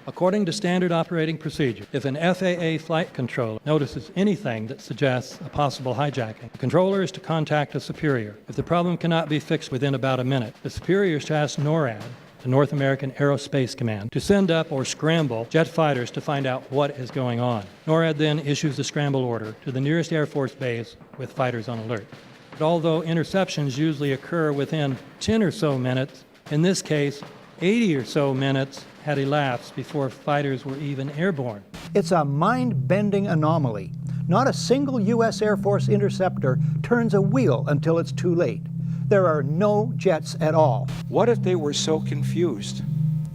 According to standard operating procedure, if an FAA flight controller notices anything that suggests a possible hijacking, the controller is to contact a superior. If the problem cannot be fixed within about a minute, the superior is to ask NORAD, the North American Aerospace Command, to send up or scramble jet fighters to find out what is going on. NORAD then issues the scramble order to the nearest Air Force base with fighters on alert. But although interceptions usually occur within 10 or so minutes, in this case, 80 or so minutes had elapsed before fighters were even airborne. It's a mind-bending anomaly. Not a single U.S. Air Force interceptor turns a wheel until it's too late. There are no jets at all. What if they were so confused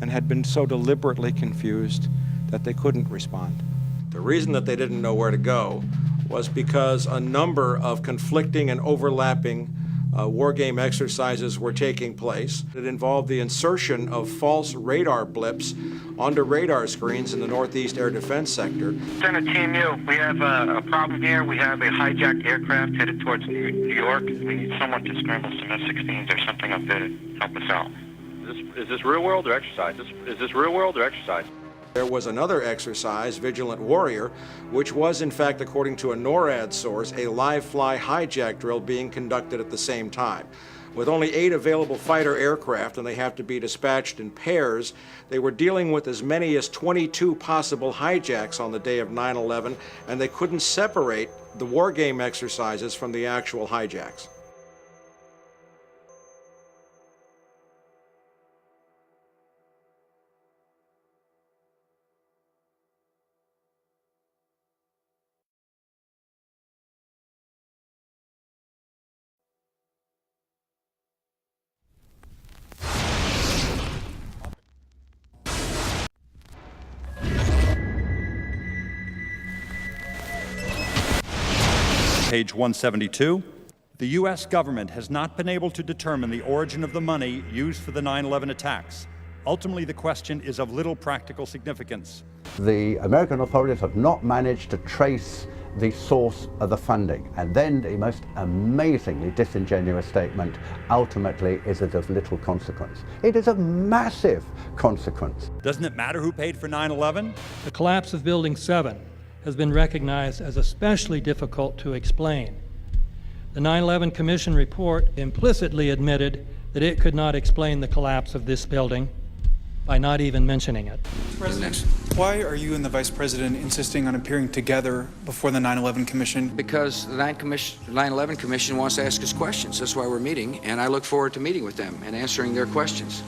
and had been so deliberately confused that they couldn't respond? The reason that they didn't know where to go was because a number of conflicting and overlapping war game exercises were taking place. It involved the insertion of false radar blips onto radar screens in the Northeast Air Defense Sector. Center Team U, we have a problem here. We have a hijacked aircraft headed towards New York. We need someone to scramble some F-16s or something up there to help us out. Is this real world or exercise? Is this real world or exercise? There was another exercise, Vigilant Warrior, which was, in fact, according to a NORAD source, a live-fly hijack drill being conducted at the same time. With only 8 available fighter aircraft, and they have to be dispatched in pairs, they were dealing with as many as 22 possible hijacks on the day of 9/11, and they couldn't separate the war game exercises from the actual hijacks. Page 172. The U.S. government has not been able to determine the origin of the money used for the 9/11 attacks. Ultimately, the question is of little practical significance. The American authorities have not managed to trace the source of the funding. And then the most amazingly disingenuous statement ultimately is it of little consequence. It is of massive consequence. Doesn't it matter who paid for 9/11? The collapse of Building 7 has been recognized as especially difficult to explain. The 9/11 Commission report implicitly admitted that it could not explain the collapse of this building by not even mentioning it. President, why are you and the Vice President insisting on appearing together before the 9/11 Commission? Because the 9/11 Commission wants to ask us questions. That's why we're meeting, and I look forward to meeting with them and answering their questions.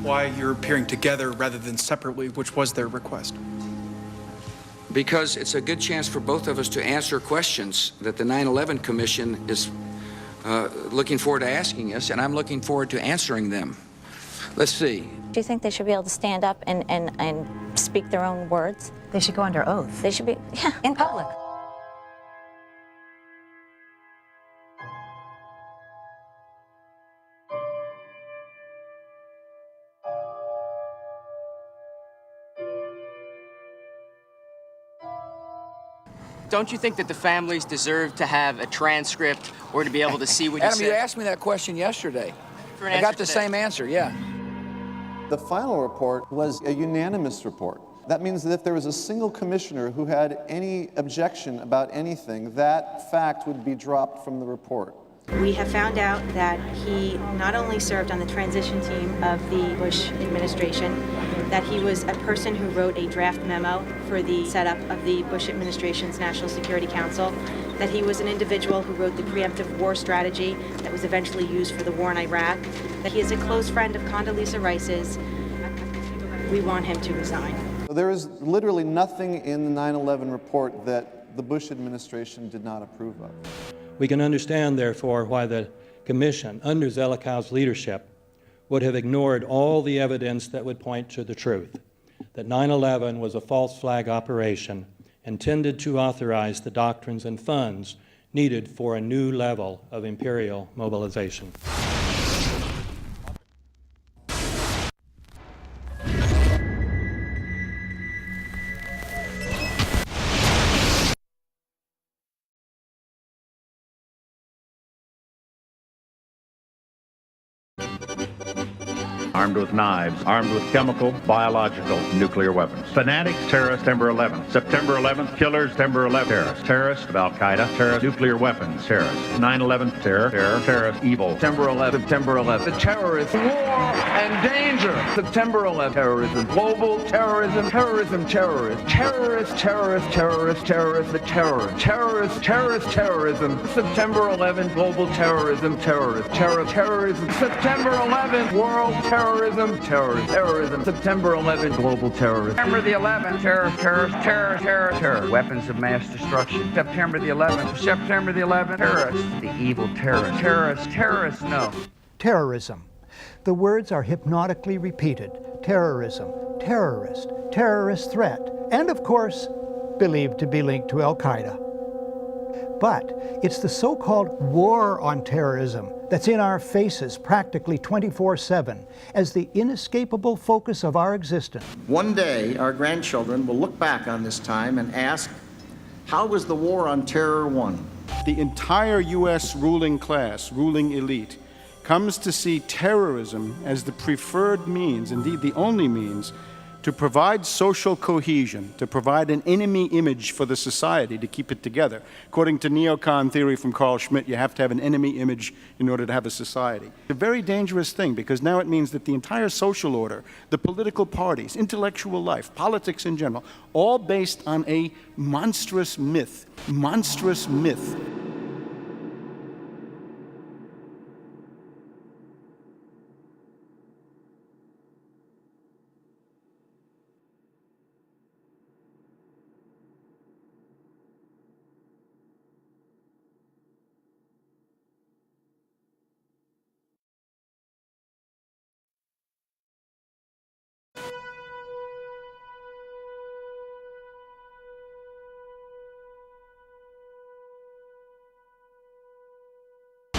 Why you're appearing together rather than separately, which was their request? Because it's a good chance for both of us to answer questions that the 9/11 Commission is looking forward to asking us, and I'm looking forward to answering them. Let's see. Do you think they should be able to stand up and speak their own words? They should go under oath. They should be, yeah. In public. Don't you think that the families deserve to have a transcript or to be able to see what you Adam, said? you asked me that question yesterday. I got the same answer, yeah. The final report was a unanimous report. That means that if there was a single commissioner who had any objection about anything, that fact would be dropped from the report. We have found out that he not only served on the transition team of the Bush administration, that he was a person who wrote a draft memo for the setup of the Bush administration's National Security Council, that he was an individual who wrote the preemptive war strategy that was eventually used for the war in Iraq, that he is a close friend of Condoleezza Rice's. We want him to resign. There is literally nothing in the 9/11 report that the Bush administration did not approve of. We can understand, therefore, why the Commission, under Zelikow's leadership, would have ignored all the evidence that would point to the truth, that 9/11 was a false flag operation intended to authorize the doctrines and funds needed for a new level of imperial mobilization. armed with knives, armed with chemical, biological, nuclear weapons. Fanatics, terrorists, September 11th. September 11th, killers, September 11th, terrorists. Terrorists of Al-Qaeda, terrorists, nuclear weapons, terrorists. 9/11, terror, terrorist, evil. September 11th, September 11th. The terrorists, war and danger. September 11th, terrorism, global terrorism, terrorism, terrorists, terrorists, terrorists, terrorists, terrorists, the terror, terrorists, terrorist, terrorism. September 11th, global terrorism, terrorist, terrorism. September 11th, world terrorism, terrorism. September 11th, global terrorism. September the 11th, terror, weapons of mass destruction. September the 11th, terrorists, the evil terrorists, no. Terrorism. The words are hypnotically repeated. Terrorism, terrorist, terrorist threat, and of course, believed to be linked to Al-Qaeda. But it's the so-called war on terrorism that's in our faces practically 24/7 as the inescapable focus of our existence. One day, our grandchildren will look back on this time and ask, how was the war on terror won? The entire U.S. ruling class, ruling elite, comes to see terrorism as the preferred means, indeed the only means, to provide social cohesion, to provide an enemy image for the society to keep it together. According to neocon theory from Carl Schmitt, you have to have an enemy image in order to have a society. It's a very dangerous thing because now it means that the entire social order, the political parties, intellectual life, politics in general, all based on a monstrous myth. Monstrous myth.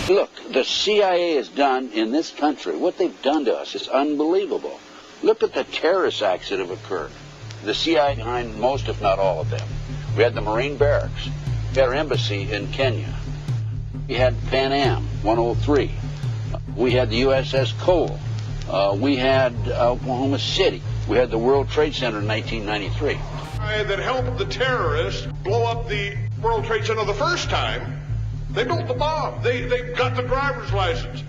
Look, the CIA has done in this country, what they've done to us is unbelievable. Look at the terrorist acts that have occurred. The CIA behind most, if not all of them. We had the Marine Barracks. We had our embassy in Kenya. We had Pan Am 103. We had the USS Cole. We had Oklahoma City. We had the World Trade Center in 1993. That helped the terrorists blow up the World Trade Center the first time. They built the bomb. They got the driver's license.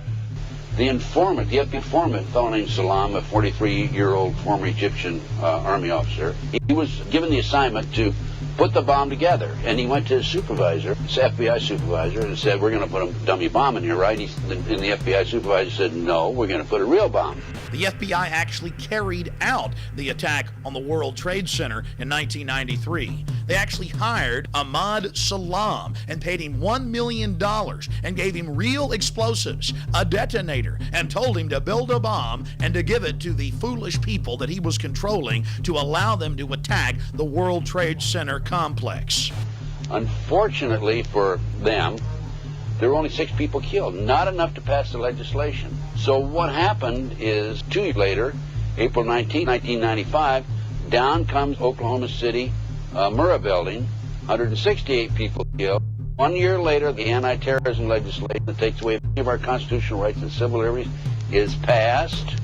The informant, the FBI informant, a fellow named Salam, a 43-year-old former Egyptian army officer, he was given the assignment to put the bomb together. And he went to his supervisor, his FBI supervisor, and said, we're going to put a dummy bomb in here, right? And the FBI supervisor said, no, we're going to put a real bomb. The FBI actually carried out the attack on the World Trade Center in 1993. They actually hired Ahmad Salam and paid him $1 million and gave him real explosives, a detonator, and told him to build a bomb and to give it to the foolish people that he was controlling to allow them to attack the World Trade Center complex. Unfortunately for them, there were only 6 people killed, not enough to pass the legislation. So what happened is 2 years later, April 19, 1995, down comes Oklahoma City Murrah building, 168 people killed. 1 year later, the anti-terrorism legislation that takes away many of our constitutional rights and civil liberties is passed.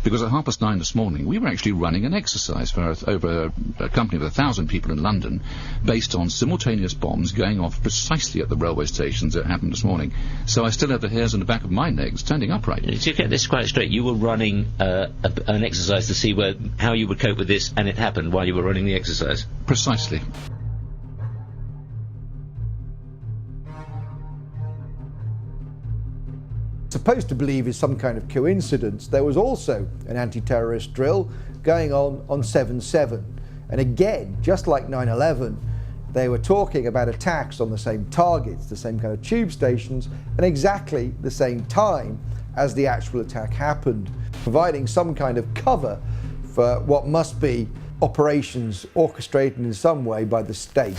Because at 9:30 this morning, we were actually running an exercise for over a company of 1,000 people in London, based on simultaneous bombs going off precisely at the railway stations that happened this morning. So I still have the hairs on the back of my neck standing upright. To get this quite straight, you were running an exercise to see how you would cope with this, and it happened while you were running the exercise? Precisely. Supposed to believe is some kind of coincidence, there was also an anti-terrorist drill going on 7/7. And again, just like 9/11, they were talking about attacks on the same targets, the same kind of tube stations, and exactly the same time, as the actual attack happened, providing some kind of cover for what must be operations orchestrated in some way by the state.